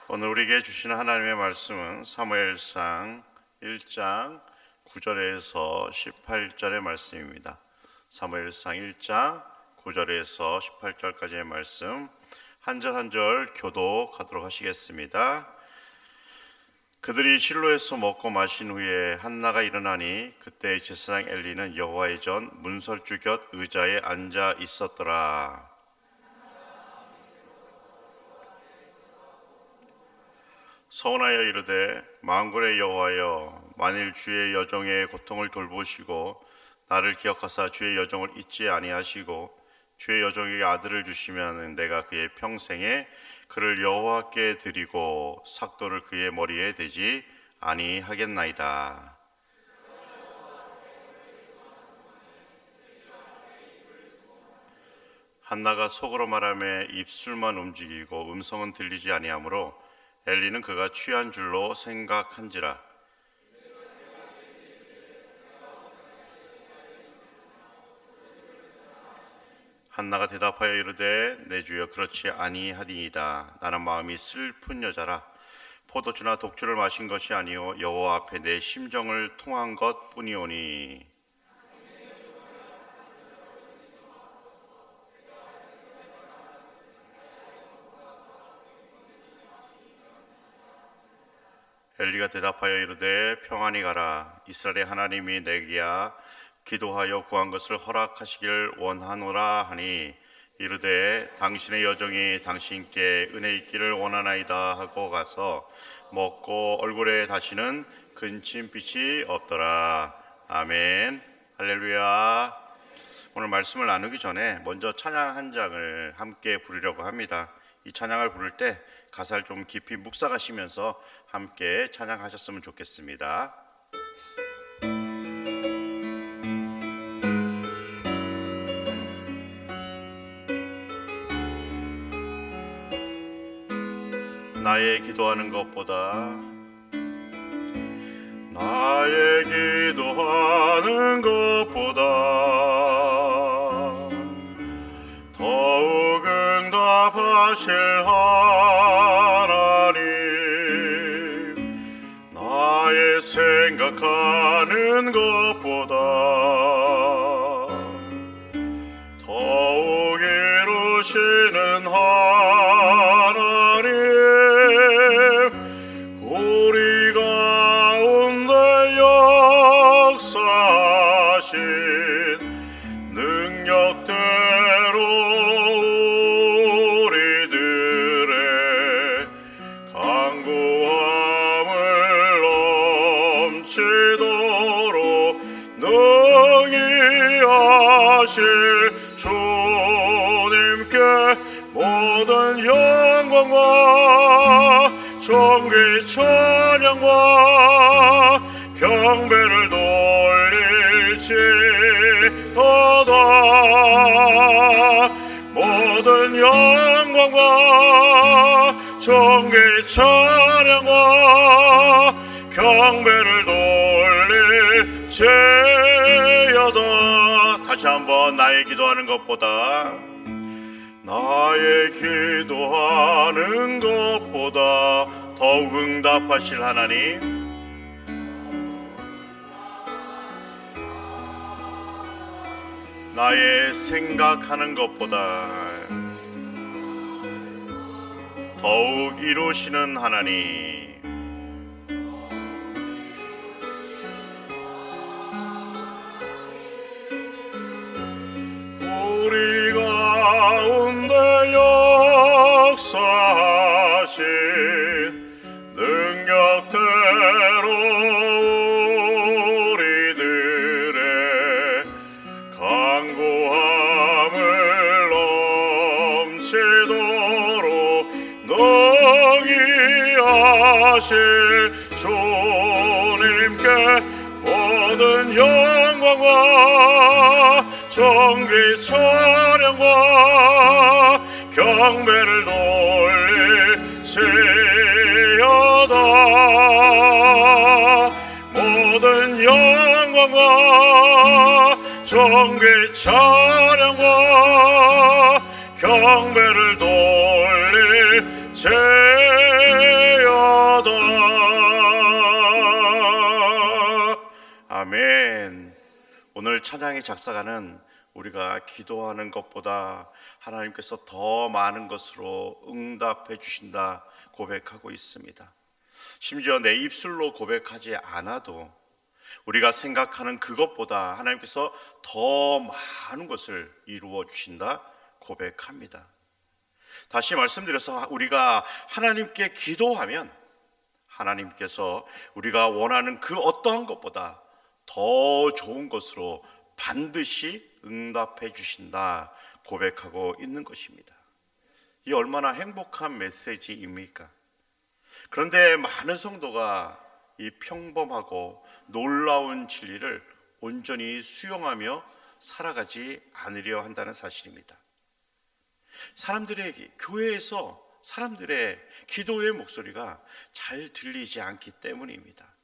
오늘 우리에게 주시는 하나님의 말씀은 사무엘상 1장 9절에서 18절의 말씀입니다. 사무엘상 1장 9절에서 18절까지의 말씀 한 절 한 절 교독하도록 하시겠습니다. 그들이 실로에서 먹고 마신 후에 한나가 일어나니 그때 제사장 엘리는 여호와의 전 문설주 곁 의자에 앉아 있었더라. 서원하여 이르되 만군의 여호와여, 만일 주의 여종의 고통을 돌보시고 나를 기억하사 주의 여종을 잊지 아니하시고 주의 여종에게 아들을 주시면 내가 그의 평생에 그를 여호와께 드리고 삭도를 그의 머리에 대지 아니하겠나이다. 한나가 속으로 말하며 입술만 움직이고 음성은 들리지 아니하므로 엘리는 그가 취한 줄로 생각한지라. 한나가 대답하여 이르되 내 주여 그렇지 아니하니이다. 나는 마음이 슬픈 여자라. 포도주나 독주를 마신 것이 아니요 여호와 앞에 내 심정을 통한 것뿐이오니. 엘리가 대답하여 이르되 평안히 가라. 이스라엘의 하나님이 내게야 기도하여 구한 것을 허락하시길 원하노라 하니 이르되 당신의 여종이 당신께 은혜 있기를 원하나이다 하고 가서 먹고 얼굴에 다시는 근침빛이 없더라. 아멘. 할렐루야. 오늘 말씀을 나누기 전에 먼저 찬양 한 장을 함께 부르려고 합니다. 이 찬양을 부를 때 가사를 좀 깊이 묵상하시면서 함께 찬양하셨으면 좋겠습니다. 나의 기도하는 것보다 나의 기도하는 것보다 더욱 응답하실 하나님, 나의 생각하는 것보다 더욱 이루시는 하나님, 우리 가운데 역사하신 능력대로 우리들의 간구함을 넘치도록 능히 하실 주님께 모든 영광과 존귀 찬양과 경배를 돌릴지어다. 모든 영광과 존귀 찬양과 경배를 돌릴지어다. 다시 한번 나의 기도하는 것보다 나의 기도하는 것보다 더욱 응답하실 하나님, 나의 생각하는 것보다 더욱 이루시는 하나님, 우리 가운데 역사하신 능력대로 우리들의 간구함을 넘치도록 능히 하실 주님께 모든 영광과 존귀 찬양과 경배를 돌릴지어다. 모든 영광과 존귀 찬양과 경배를 돌릴지어다. 아멘. 오늘 찬양의 작사가는 우리가 기도하는 것보다 하나님께서 더 많은 것으로 응답해 주신다 고백하고 있습니다. 심지어 내 입술로 고백하지 않아도 우리가 생각하는 그것보다 하나님께서 더 많은 것을 이루어 주신다 고백합니다. 다시 말씀드려서 우리가 하나님께 기도하면 하나님께서 우리가 원하는 그 어떠한 것보다 더 좋은 것으로 반드시 응답해 주신다 고백하고 있는 것입니다. 이 얼마나 행복한 메시지입니까? 그런데 많은 성도가 이 평범하고 놀라운 진리를 온전히 수용하며 살아가지 않으려 한다는 사실입니다. 교회에서 사람들의 기도의 목소리가 잘 들리지 않기 때문입니다.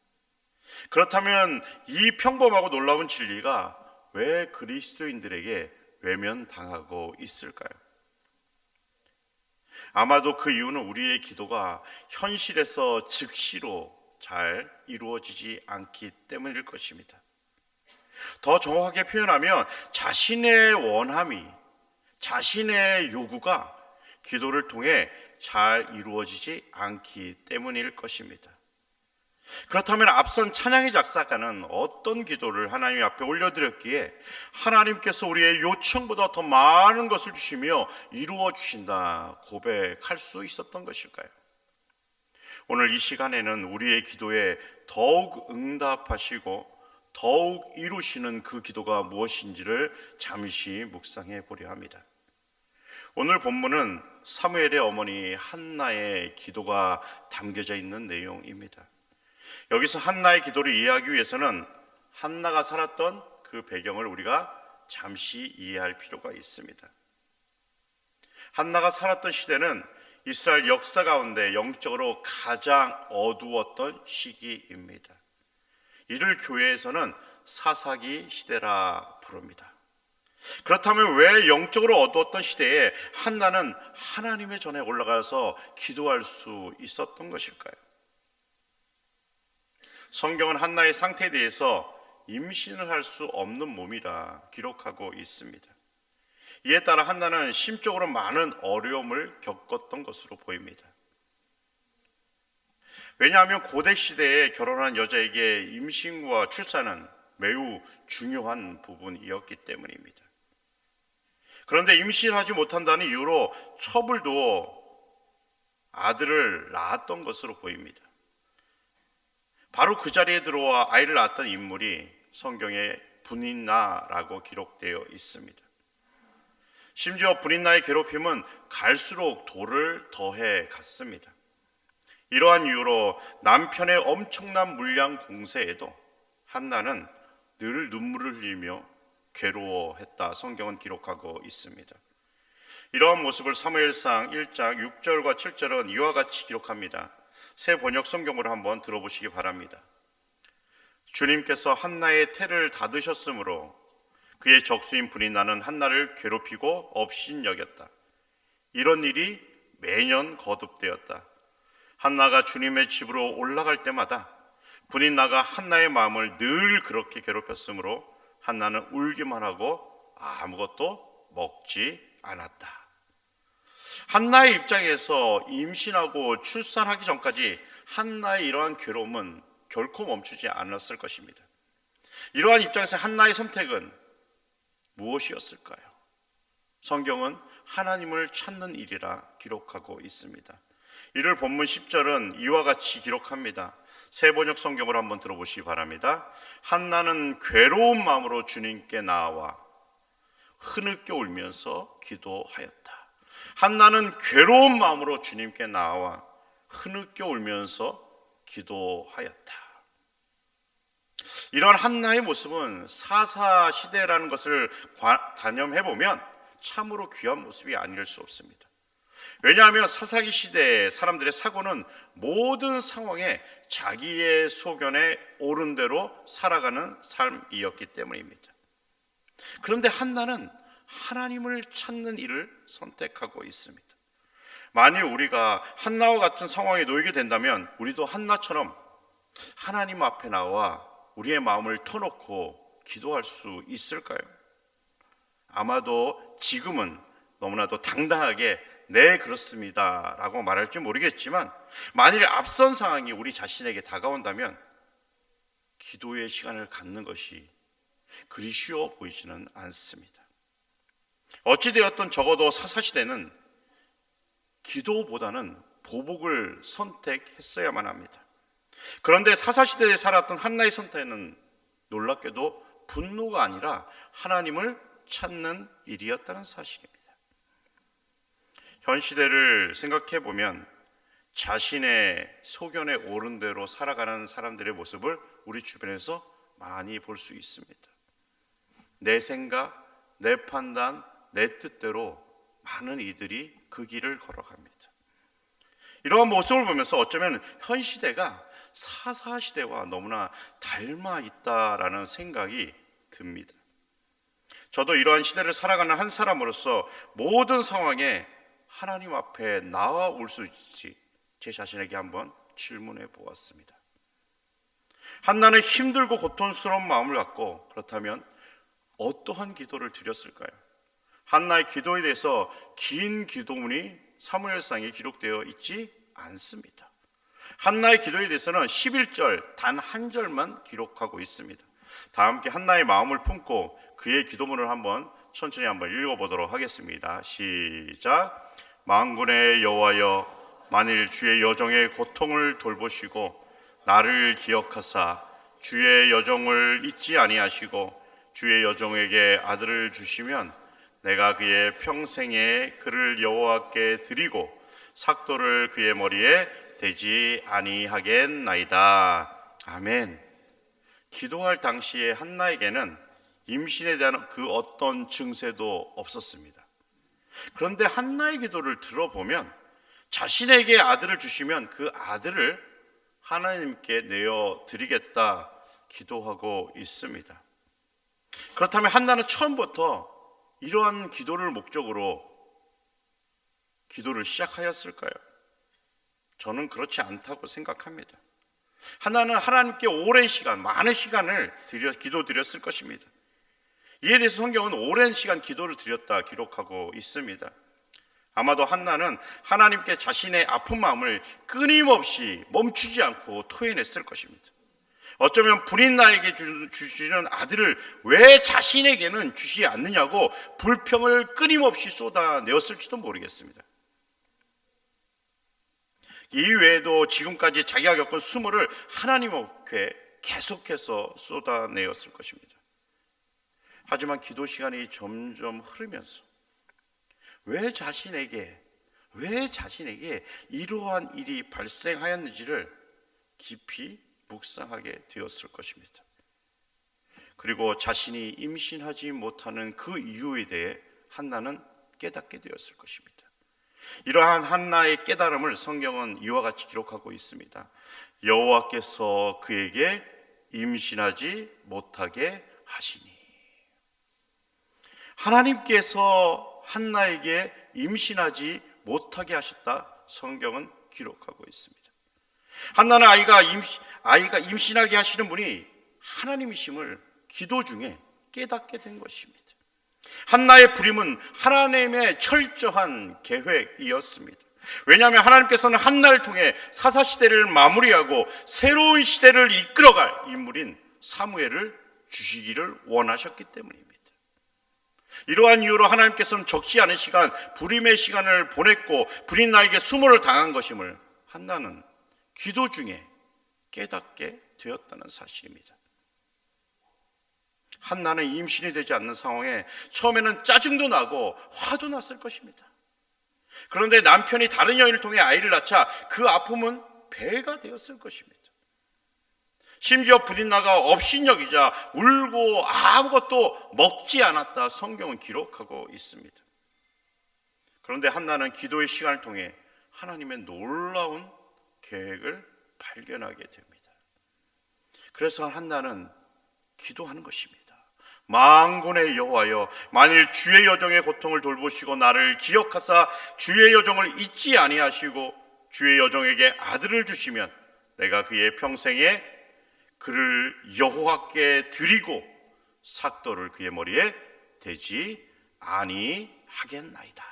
그렇다면 이 평범하고 놀라운 진리가 왜 그리스도인들에게 외면당하고 있을까요? 아마도 그 이유는 우리의 기도가 현실에서 즉시로 잘 이루어지지 않기 때문일 것입니다. 더 정확하게 표현하면 자신의 원함이, 자신의 요구가 기도를 통해 잘 이루어지지 않기 때문일 것입니다. 그렇다면 앞선 찬양의 작사가는 어떤 기도를 하나님 앞에 올려드렸기에 하나님께서 우리의 요청보다 더 많은 것을 주시며 이루어 주신다 고백할 수 있었던 것일까요? 오늘 이 시간에는 우리의 기도에 더욱 응답하시고 더욱 이루시는 그 기도가 무엇인지를 잠시 묵상해 보려 합니다. 오늘 본문은 사무엘의 어머니 한나의 기도가 담겨져 있는 내용입니다. 여기서 한나의 기도를 이해하기 위해서는 한나가 살았던 그 배경을 우리가 잠시 이해할 필요가 있습니다. 한나가 살았던 시대는 이스라엘 역사 가운데 영적으로 가장 어두웠던 시기입니다. 이를 교회에서는 사사기 시대라 부릅니다. 그렇다면 왜 영적으로 어두웠던 시대에 한나는 하나님의 전에 올라가서 기도할 수 있었던 것일까요? 성경은 한나의 상태에 대해서 임신을 할 수 없는 몸이라 기록하고 있습니다. 이에 따라 한나는 심적으로 많은 어려움을 겪었던 것으로 보입니다. 왜냐하면 고대 시대에 결혼한 여자에게 임신과 출산은 매우 중요한 부분이었기 때문입니다. 그런데 임신하지 못한다는 이유로 첩을도 아들을 낳았던 것으로 보입니다. 바로 그 자리에 들어와 아이를 낳았던 인물이 성경에 분인나라고 기록되어 있습니다. 심지어 분인나의 괴롭힘은 갈수록 돌을 더해 갔습니다. 이러한 이유로 남편의 엄청난 물량 공세에도 한나는 늘 눈물을 흘리며 괴로워했다 성경은 기록하고 있습니다. 이러한 모습을 사무엘상 1장 6절과 7절은 이와 같이 기록합니다. 새 번역 성경으로 한번 들어보시기 바랍니다. 주님께서 한나의 태를 닫으셨으므로 그의 적수인 분인나는 한나를 괴롭히고 업신여겼다. 이런 일이 매년 거듭되었다. 한나가 주님의 집으로 올라갈 때마다 분인나가 한나의 마음을 늘 그렇게 괴롭혔으므로 한나는 울기만 하고 아무것도 먹지 않았다. 한나의 입장에서 임신하고 출산하기 전까지 한나의 이러한 괴로움은 결코 멈추지 않았을 것입니다. 이러한 입장에서 한나의 선택은 무엇이었을까요? 성경은 하나님을 찾는 일이라 기록하고 있습니다. 이를 본문 10절은 이와 같이 기록합니다. 새 번역 성경을 한번 들어보시기 바랍니다. 한나는 괴로운 마음으로 주님께 나와 흐느껴 울면서 기도하였다. 한나는 괴로운 마음으로 주님께 나와 흐느껴 울면서 기도하였다. 이런 한나의 모습은 사사 시대라는 것을 가념해보면 참으로 귀한 모습이 아닐 수 없습니다. 왜냐하면 사사기 시대의 사람들의 사고는 모든 상황에 자기의 소견에 옳은 대로 살아가는 삶이었기 때문입니다. 그런데 한나는 하나님을 찾는 일을 선택하고 있습니다. 만일 우리가 한나와 같은 상황에 놓이게 된다면 우리도 한나처럼 하나님 앞에 나와 우리의 마음을 터놓고 기도할 수 있을까요? 아마도 지금은 너무나도 당당하게 네 그렇습니다 라고 말할지 모르겠지만, 만일 앞선 상황이 우리 자신에게 다가온다면 기도의 시간을 갖는 것이 그리 쉬워 보이지는 않습니다. 어찌되었든 적어도 사사시대는 기도보다는 보복을 선택했어야만 합니다. 그런데 사사시대에 살았던 한나의 선택은 놀랍게도 분노가 아니라 하나님을 찾는 일이었다는 사실입니다. 현 시대를 생각해 보면 자신의 소견에 옳은 대로 살아가는 사람들의 모습을 우리 주변에서 많이 볼 수 있습니다. 내 생각, 내 판단, 내 뜻대로 많은 이들이 그 길을 걸어갑니다. 이러한 모습을 보면서 어쩌면 현 시대가 사사시대와 너무나 닮아 있다라는 생각이 듭니다. 저도 이러한 시대를 살아가는 한 사람으로서 모든 상황에 하나님 앞에 나아올 수 있을지 제 자신에게 한번 질문해 보았습니다. 한나는 힘들고 고통스러운 마음을 갖고 그렇다면 어떠한 기도를 드렸을까요? 한나의 기도에 대해서 긴 기도문이 사무엘상에 기록되어 있지 않습니다. 한나의 기도에 대해서는 11절 단 한 절만 기록하고 있습니다. 다 함께 한나의 마음을 품고 그의 기도문을 한번 천천히 한번 읽어보도록 하겠습니다. 시작. 만군의 여호와여, 만일 주의 여종의 고통을 돌보시고 나를 기억하사 주의 여종을 잊지 아니하시고 주의 여종에게 아들을 주시면 내가 그의 평생에 그를 여호와께 드리고 삭도를 그의 머리에 대지 아니하겠나이다. 아멘. 기도할 당시에 한나에게는 임신에 대한 그 어떤 증세도 없었습니다. 그런데 한나의 기도를 들어보면 자신에게 아들을 주시면 그 아들을 하나님께 내어 드리겠다 기도하고 있습니다. 그렇다면 한나는 처음부터 이러한 기도를 목적으로 기도를 시작하였을까요? 저는 그렇지 않다고 생각합니다. 한나는 하나님께 오랜 시간, 많은 시간을 기도드렸을 것입니다. 이에 대해서 성경은 오랜 시간 기도를 드렸다 기록하고 있습니다. 아마도 한나는 하나님께 자신의 아픈 마음을 끊임없이 멈추지 않고 토해냈을 것입니다. 어쩌면 불인 나에게 주시는 아들을 왜 자신에게는 주시지 않느냐고 불평을 끊임없이 쏟아내었을지도 모르겠습니다. 이외에도 지금까지 자기가 겪은 수모를 하나님 앞에 계속해서 쏟아내었을 것입니다. 하지만 기도 시간이 점점 흐르면서 왜 자신에게 이러한 일이 발생하였는지를 깊이 묵상하게 되었을 것입니다. 그리고 자신이 임신하지 못하는 그 이유에 대해 한나는 깨닫게 되었을 것입니다. 이러한 한나의 깨달음을 성경은 이와 같이 기록하고 있습니다. 여호와께서 그에게 임신하지 못하게 하시니. 하나님께서 한나에게 임신하지 못하게 하셨다 성경은 기록하고 있습니다. 한나는 아이가 임신하게 하시는 분이 하나님이심을 기도 중에 깨닫게 된 것입니다. 한나의 불임은 하나님의 철저한 계획이었습니다. 왜냐하면 하나님께서는 한나를 통해 사사시대를 마무리하고 새로운 시대를 이끌어갈 인물인 사무엘을 주시기를 원하셨기 때문입니다. 이러한 이유로 하나님께서는 적지 않은 시간, 불임의 시간을 보냈고 불인 나에게 수모를 당한 것임을 한나는 기도 중에 깨닫게 되었다는 사실입니다. 한나는 임신이 되지 않는 상황에 처음에는 짜증도 나고 화도 났을 것입니다. 그런데 남편이 다른 여인을 통해 아이를 낳자 그 아픔은 배가 되었을 것입니다. 심지어 불인나가 업신여기자 울고 아무것도 먹지 않았다 성경은 기록하고 있습니다. 그런데 한나는 기도의 시간을 통해 하나님의 놀라운 계획을 발견하게 됩니다. 그래서 한나는 기도하는 것입니다. 만군의 여호와여, 만일 주의 여종의 고통을 돌보시고 나를 기억하사 주의 여종을 잊지 아니하시고 주의 여종에게 아들을 주시면 내가 그의 평생에 그를 여호와께 드리고 삭도를 그의 머리에 대지 아니하겠나이다.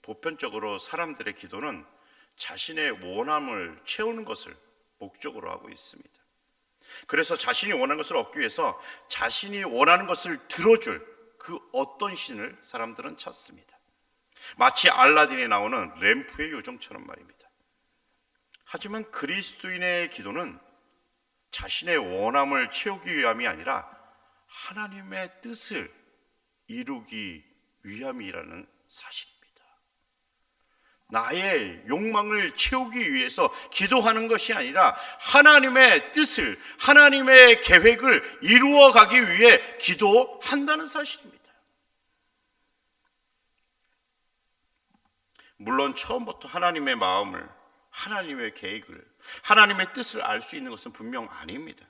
보편적으로 사람들의 기도는 자신의 원함을 채우는 것을 목적으로 하고 있습니다. 그래서 자신이 원하는 것을 얻기 위해서 자신이 원하는 것을 들어줄 그 어떤 신을 사람들은 찾습니다. 마치 알라딘에 나오는 램프의 요정처럼 말입니다. 하지만 그리스도인의 기도는 자신의 원함을 채우기 위함이 아니라 하나님의 뜻을 이루기 위함이라는 사실입니다. 나의 욕망을 채우기 위해서 기도하는 것이 아니라 하나님의 뜻을, 하나님의 계획을 이루어가기 위해 기도한다는 사실입니다. 물론 처음부터 하나님의 마음을, 하나님의 계획을, 하나님의 뜻을 알 수 있는 것은 분명 아닙니다.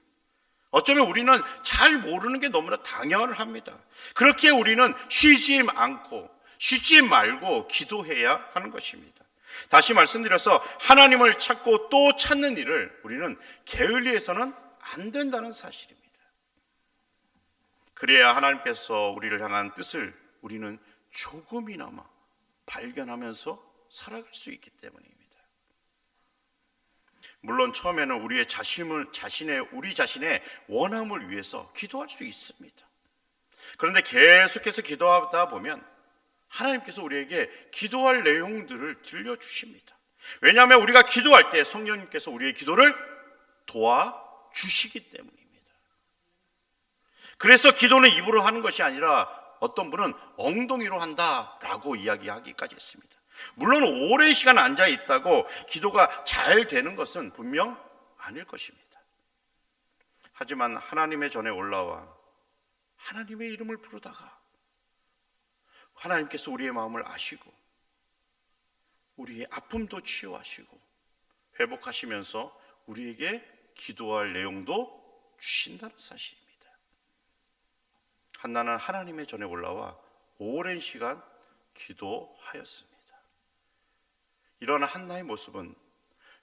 어쩌면 우리는 잘 모르는 게 너무나 당연합니다. 그렇게 우리는 쉬지 않고 쉬지 말고 기도해야 하는 것입니다. 다시 말씀드려서 하나님을 찾고 또 찾는 일을 우리는 게을리해서는 안 된다는 사실입니다. 그래야 하나님께서 우리를 향한 뜻을 우리는 조금이나마 발견하면서 살아갈 수 있기 때문입니다. 물론 처음에는 우리 자신의 원함을 위해서 기도할 수 있습니다. 그런데 계속해서 기도하다 보면 하나님께서 우리에게 기도할 내용들을 들려주십니다. 왜냐하면 우리가 기도할 때 성령님께서 우리의 기도를 도와주시기 때문입니다. 그래서 기도는 입으로 하는 것이 아니라 어떤 분은 엉덩이로 한다라고 이야기하기까지 했습니다. 물론 오랜 시간 앉아 있다고 기도가 잘 되는 것은 분명 아닐 것입니다. 하지만 하나님의 전에 올라와 하나님의 이름을 부르다가 하나님께서 우리의 마음을 아시고 우리의 아픔도 치유하시고 회복하시면서 우리에게 기도할 내용도 주신다는 사실입니다. 한나는 하나님의 전에 올라와 오랜 시간 기도하였습니다. 이러한 한나의 모습은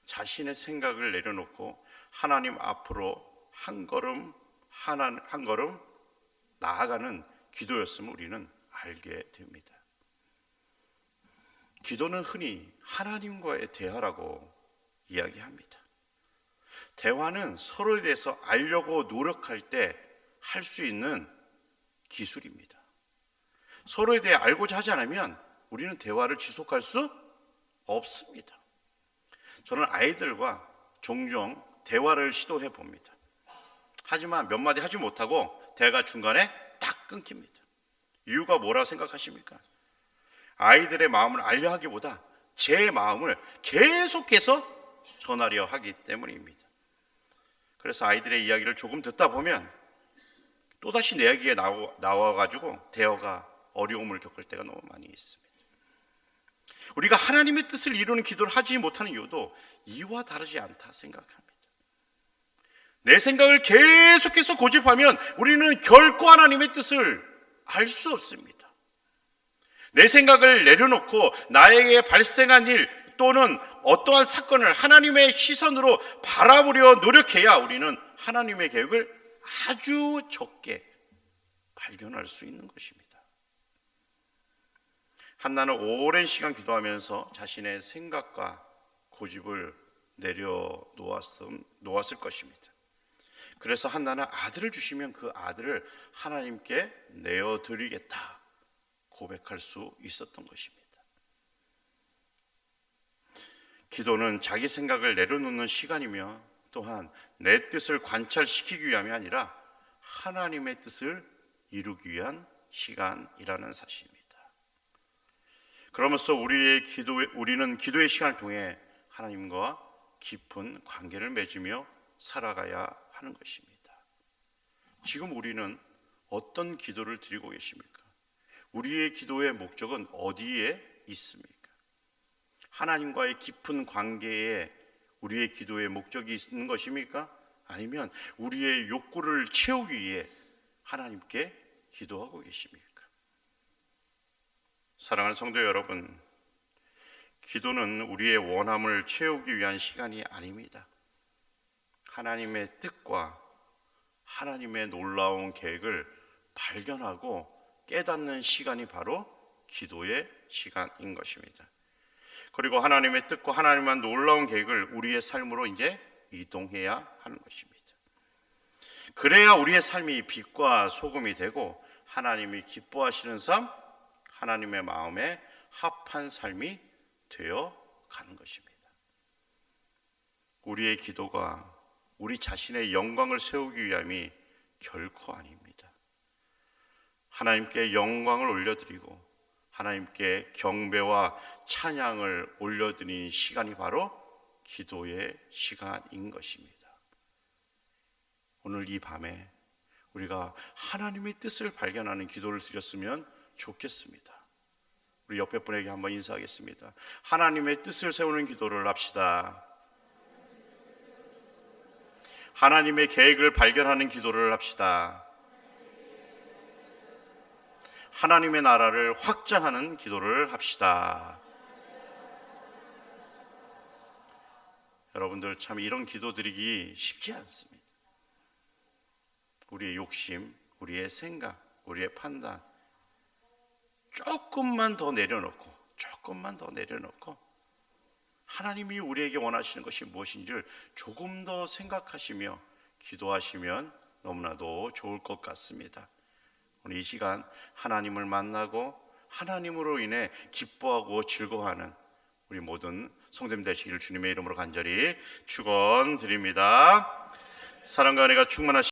자신의 생각을 내려놓고 하나님 앞으로 한 걸음 나아가는 기도였음을 우리는 알게 됩니다. 기도는 흔히 하나님과의 대화라고 이야기합니다. 대화는 서로에 대해서 알려고 노력할 때 할 수 있는 기술입니다. 서로에 대해 알고자 하지 않으면 우리는 대화를 지속할 수 없습니다. 저는 아이들과 종종 대화를 시도해 봅니다. 하지만 몇 마디 하지 못하고 대화가 중간에 딱 끊깁니다. 이유가 뭐라고 생각하십니까? 아이들의 마음을 알려 하기보다 제 마음을 계속해서 전하려 하기 때문입니다. 그래서 아이들의 이야기를 조금 듣다 보면 또다시 내 이야기에 나와가지고 대화가 어려움을 겪을 때가 너무 많이 있습니다. 우리가 하나님의 뜻을 이루는 기도를 하지 못하는 이유도 이와 다르지 않다 생각합니다. 내 생각을 계속해서 고집하면 우리는 결코 하나님의 뜻을 알 수 없습니다. 내 생각을 내려놓고 나에게 발생한 일 또는 어떠한 사건을 하나님의 시선으로 바라보려 노력해야 우리는 하나님의 계획을 아주 적게 발견할 수 있는 것입니다. 한나는 오랜 시간 기도하면서 자신의 생각과 고집을 내려놓았을 것입니다. 그래서 한나는 아들을 주시면 그 아들을 하나님께 내어드리겠다 고백할 수 있었던 것입니다. 기도는 자기 생각을 내려놓는 시간이며 또한 내 뜻을 관찰시키기 위함이 아니라 하나님의 뜻을 이루기 위한 시간이라는 사실입니다. 그러면서 우리는 기도의 시간을 통해 하나님과 깊은 관계를 맺으며 살아가야 하는 것입니다. 지금 우리는 어떤 기도를 드리고 계십니까? 우리의 기도의 목적은 어디에 있습니까? 하나님과의 깊은 관계에 우리의 기도의 목적이 있는 것입니까? 아니면 우리의 욕구를 채우기 위해 하나님께 기도하고 계십니까? 사랑하는 성도 여러분, 기도는 우리의 원함을 채우기 위한 시간이 아닙니다. 하나님의 뜻과 하나님의 놀라운 계획을 발견하고 깨닫는 시간이 바로 기도의 시간인 것입니다. 그리고 하나님의 뜻과 하나님의 놀라운 계획을 우리의 삶으로 이제 이동해야 하는 것입니다. 그래야 우리의 삶이 빛과 소금이 되고 하나님이 기뻐하시는 삶, 하나님의 마음에 합한 삶이 되어 가는 것입니다. 우리의 기도가 우리 자신의 영광을 세우기 위함이 결코 아닙니다. 하나님께 영광을 올려드리고 하나님께 경배와 찬양을 올려드리는 시간이 바로 기도의 시간인 것입니다. 오늘 이 밤에 우리가 하나님의 뜻을 발견하는 기도를 드렸으면 좋겠습니다. 우리 옆에 분에게 한번 인사하겠습니다. 하나님의 뜻을 세우는 기도를 합시다. 하나님의 계획을 발견하는 기도를 합시다. 하나님의 나라를 확장하는 기도를 합시다. 여러분들 참 이런 기도 드리기 쉽지 않습니다. 우리의 욕심, 우리의 생각, 우리의 판단 조금만 더 내려놓고 하나님이 우리에게 원하시는 것이 무엇인지를 조금 더 생각하시며 기도하시면 너무나도 좋을 것 같습니다. 오늘 이 시간 하나님을 만나고 하나님으로 인해 기뻐하고 즐거워하는 우리 모든 성도님 되시기를 주님의 이름으로 간절히 축원드립니다. 사랑과 은혜가 충만하신